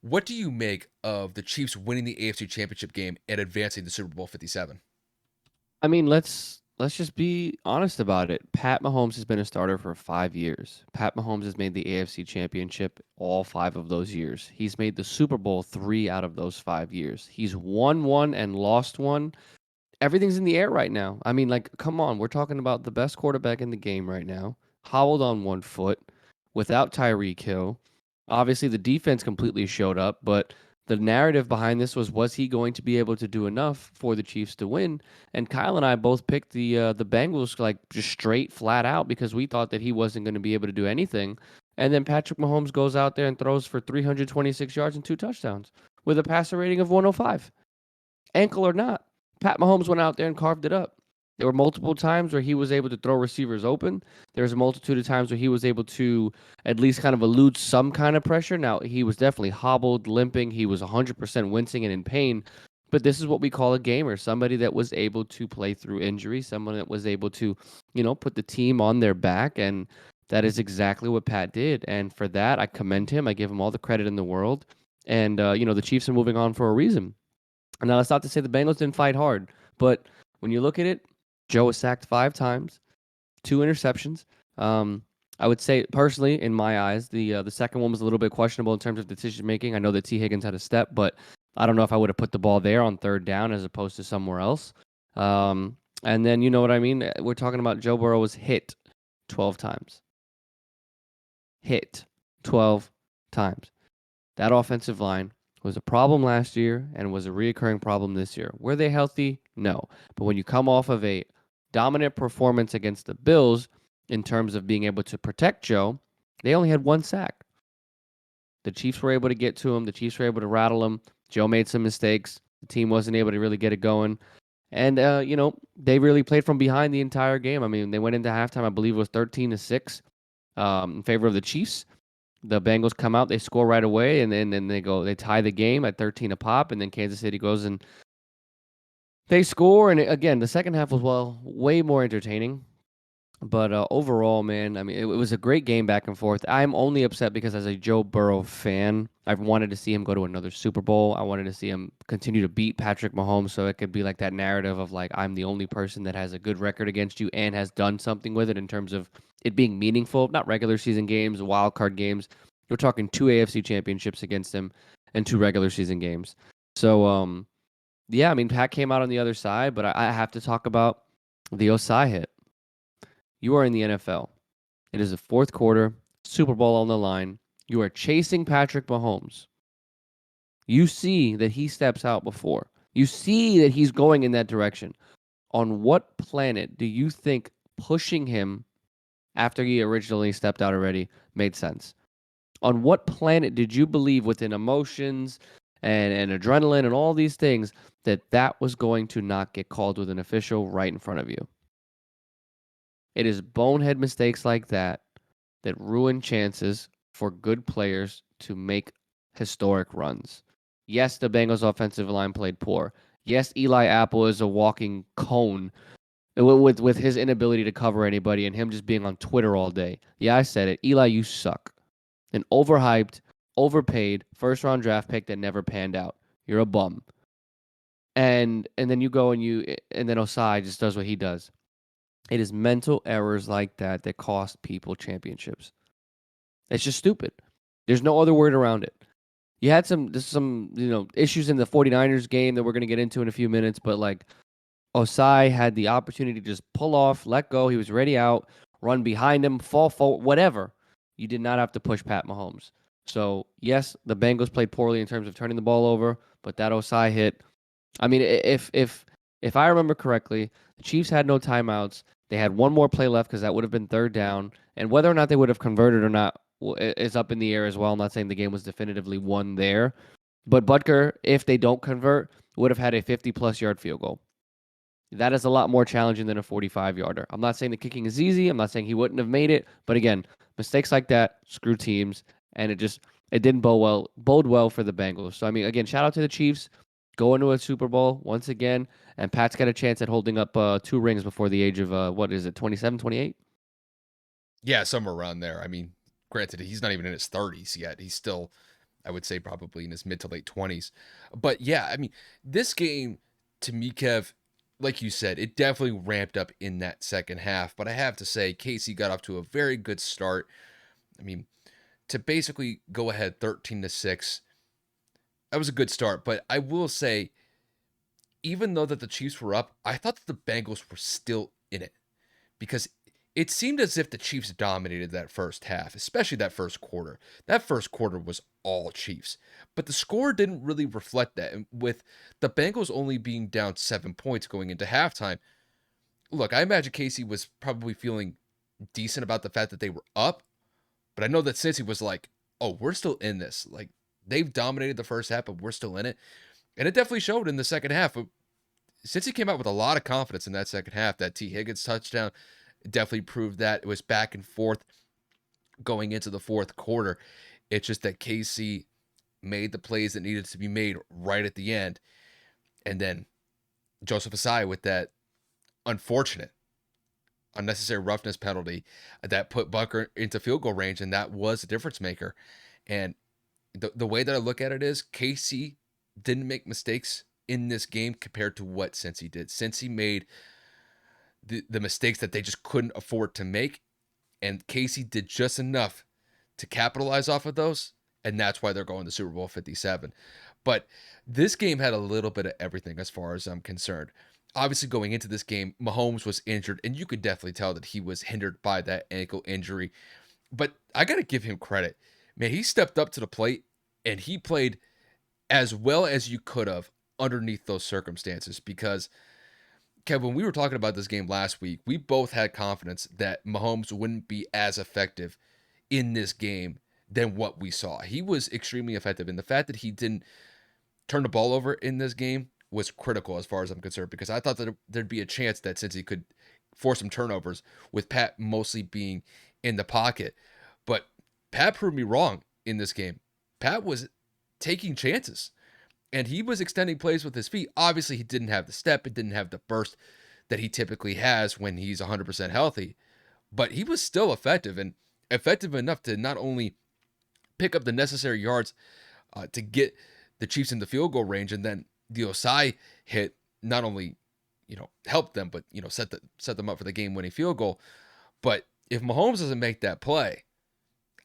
What do you make of the Chiefs winning the AFC Championship game and advancing to Super Bowl 57? I mean, let's just be honest about it. Pat Mahomes has been a starter for 5 years. Pat Mahomes has made the AFC Championship all 5 of those years. He's made the Super Bowl 3 out of those 5 years. He's won one and lost one. Everything's in the air right now. I mean, like, come on, we're talking about the best quarterback in the game right now, hobbled on one foot, without Tyreek Hill. Obviously, the defense completely showed up, but the narrative behind this was he going to be able to do enough for the Chiefs to win? And Kyle and I both picked the Bengals like just straight flat out because we thought that he wasn't going to be able to do anything. And then Patrick Mahomes goes out there and throws for 326 yards and 2 touchdowns with a passer rating of 105. Ankle or not, Pat Mahomes went out there and carved it up. There were multiple times where he was able to throw receivers open. There was a multitude of times where he was able to at least kind of elude some kind of pressure. Now, he was definitely hobbled, limping. He was 100% wincing and in pain. But this is what we call a gamer, somebody that was able to play through injury, someone that was able to, put the team on their back. And that is exactly what Pat did. And for that, I commend him. I give him all the credit in the world. And, the Chiefs are moving on for a reason. Now, that's not to say the Bengals didn't fight hard, but when you look at it, Joe was sacked 5 times, 2 interceptions. I would say personally, in my eyes, the second one was a little bit questionable in terms of decision making. I know that T. Higgins had a step, but I don't know if I would have put the ball there on third down as opposed to somewhere else. And then you know what I mean. We're talking about Joe Burrow was hit 12 times. Hit 12 times. That offensive line was a problem last year and was a reoccurring problem this year. Were they healthy? No. But when you come off of a dominant performance against the Bills in terms of being able to protect Joe, they only had 1 sack. The Chiefs were able to get to him. The Chiefs were able to rattle him. Joe made some mistakes. The team wasn't able to really get it going. And, they really played from behind the entire game. I mean, they went into halftime, I believe it was 13-6 in favor of the Chiefs. The Bengals come out, they score right away, and then they tie the game at 13 a pop, and then Kansas City goes and they score. And again, the second half was way more entertaining. But overall, man, I mean, it was a great game back and forth. I'm only upset because as a Joe Burrow fan, I've wanted to see him go to another Super Bowl. I wanted to see him continue to beat Patrick Mahomes so it could be like that narrative of like, I'm the only person that has a good record against you and has done something with it in terms of it being meaningful, not regular season games, wild card games. We're talking 2 AFC championships against him and 2 regular season games. So, yeah, I mean, Pat came out on the other side, but I have to talk about the Osai hit. You are in the NFL. It is the fourth quarter, Super Bowl on the line. You are chasing Patrick Mahomes. You see that he steps out before. You see that he's going in that direction. On what planet do you think pushing him after he originally stepped out already made sense? On what planet did you believe within emotions and adrenaline and all these things that was going to not get called with an official right in front of you? It is bonehead mistakes like that that ruin chances for good players to make historic runs. Yes, the Bengals offensive line played poor. Yes, Eli Apple is a walking cone with his inability to cover anybody and him just being on Twitter all day. Yeah, I said it. Eli, you suck. An overhyped, overpaid first round draft pick that never panned out. You're a bum. And then you go and then Osai just does what he does. It is mental errors like that that cost people championships. It's just stupid. There's no other word around it. You had some issues in the 49ers game that we're going to get into in a few minutes, but like Osai had the opportunity to just pull off, let go. He was ready out, run behind him, fall forward, whatever. You did not have to push Pat Mahomes. So, yes, the Bengals played poorly in terms of turning the ball over, but that Osai hit. I mean, if I remember correctly, the Chiefs had no timeouts. They had one more play left because that would have been third down. And whether or not they would have converted or not is up in the air as well. I'm not saying the game was definitively won there. But Butker, if they don't convert, would have had a 50-plus yard field goal. That is a lot more challenging than a 45-yarder. I'm not saying the kicking is easy. I'm not saying he wouldn't have made it. But again, mistakes like that screw teams, and it didn't bode well for the Bengals. So, I mean, again, shout out to the Chiefs. Go into a Super Bowl once again, and Pat's got a chance at holding up 2 rings before the age of, 27, 28? Yeah, somewhere around there. I mean, granted, he's not even in his 30s yet. He's still I would say probably in his mid to late 20s. But yeah, I mean, this game to me, Kev, like you said, it definitely ramped up in that second half. But I have to say, Casey got off to a very good start. I mean, to basically go ahead 13-6, that was a good start. But I will say, even though that the Chiefs were up, I thought that the Bengals were still in it because it seemed as if the Chiefs dominated that first half, especially that first quarter. That first quarter was all Chiefs, but the score didn't really reflect that. And with the Bengals only being down 7 points going into halftime, look, I imagine Casey was probably feeling decent about the fact that they were up, but I know that Cincy was like, oh, we're still in this. Like, they've dominated the first half, but we're still in it. And it definitely showed in the second half. Since he came out with a lot of confidence in that second half, that T. Higgins touchdown definitely proved that. It was back and forth going into the fourth quarter. It's just that KC made the plays that needed to be made right at the end. And then Joseph Asai with that unfortunate, unnecessary roughness penalty that put Bucker into field goal range, and that was a difference maker. And the way that I look at it is KC didn't make mistakes in this game compared to what Cincy did. Cincy made the mistakes that they just couldn't afford to make, and Casey did just enough to capitalize off of those, and that's why they're going to Super Bowl 57. But this game had a little bit of everything as far as I'm concerned. Obviously, going into this game, Mahomes was injured, and you could definitely tell that he was hindered by that ankle injury. But I got to give him credit. Man, he stepped up to the plate, and he played as well as you could have underneath those circumstances because Kevin, we were talking about this game last week. We both had confidence that Mahomes wouldn't be as effective in this game than what we saw. He was extremely effective, and the fact that he didn't turn the ball over in this game was critical as far as I'm concerned because I thought that there'd be a chance that since he could force some turnovers with Pat mostly being in the pocket. But Pat proved me wrong in this game. Pat was taking chances. And he was extending plays with his feet. Obviously, he didn't have the step. It didn't have the burst that he typically has when he's 100% healthy. But he was still effective and effective enough to not only pick up the necessary yards to get the Chiefs in the field goal range, and then the Osai hit not only helped them, but set them up for the game-winning field goal. But if Mahomes doesn't make that play,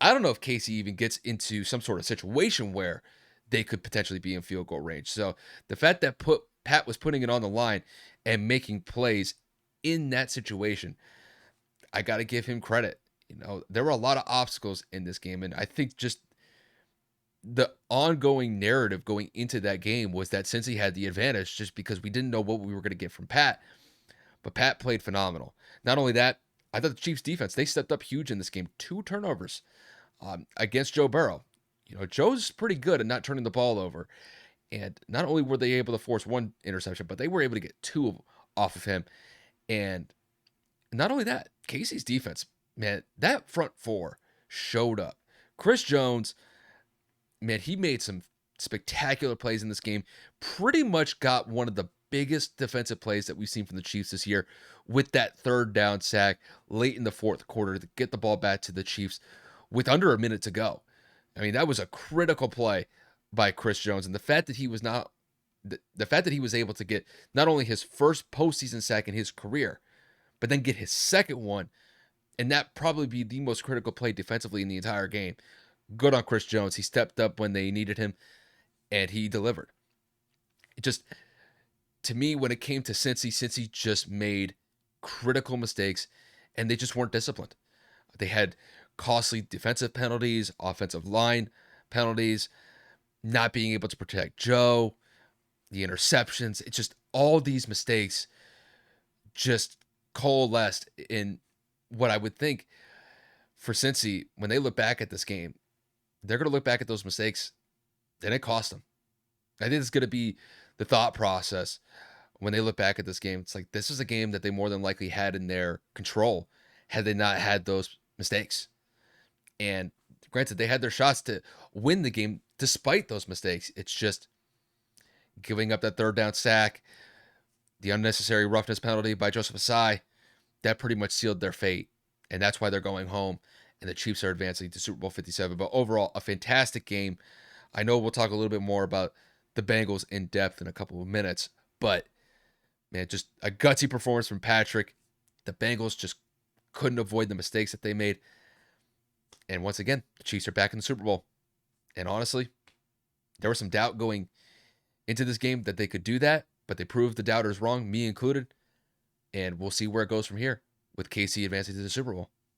I don't know if Casey even gets into some sort of situation where they could potentially be in field goal range. So the fact that Pat was putting it on the line and making plays in that situation, I got to give him credit. There were a lot of obstacles in this game, and I think just the ongoing narrative going into that game was that Cincy had the advantage just because we didn't know what we were going to get from Pat. But Pat played phenomenal. Not only that, I thought the Chiefs defense, they stepped up huge in this game. 2 turnovers against Joe Burrow. Joe's pretty good at not turning the ball over. And not only were they able to force 1 interception, but they were able to get 2 off of him. And not only that, Casey's defense, man, that front 4 showed up. Chris Jones, man, he made some spectacular plays in this game. Pretty much got one of the biggest defensive plays that we've seen from the Chiefs this year with that 3rd down sack late in the 4th quarter to get the ball back to the Chiefs with under a minute to go. I mean, that was a critical play by Chris Jones, and the fact that he was able to get not only his first postseason sack in his career, but then get his second one, and that probably be the most critical play defensively in the entire game. Good on Chris Jones. He stepped up when they needed him, and he delivered. It just, to me, when it came to Cincy just made critical mistakes, and they just weren't disciplined. They had costly defensive penalties, offensive line penalties, not being able to protect Joe, the interceptions. It's just all these mistakes just coalesced in what I would think for Cincy, when they look back at this game, they're going to look back at those mistakes and it cost them. I think it's going to be the thought process when they look back at this game. It's like, this is a game that they more than likely had in their control had they not had those mistakes. And granted, they had their shots to win the game despite those mistakes. It's just giving up that 3rd down sack, the unnecessary roughness penalty by Joseph Asai, that pretty much sealed their fate. And that's why they're going home. And the Chiefs are advancing to Super Bowl 57. But overall, a fantastic game. I know we'll talk a little bit more about the Bengals in depth in a couple of minutes, but man, just a gutsy performance from Patrick. The Bengals just couldn't avoid the mistakes that they made. And once again, the Chiefs are back in the Super Bowl. And honestly, there was some doubt going into this game that they could do that, but they proved the doubters wrong, me included. And we'll see where it goes from here with KC advancing to the Super Bowl.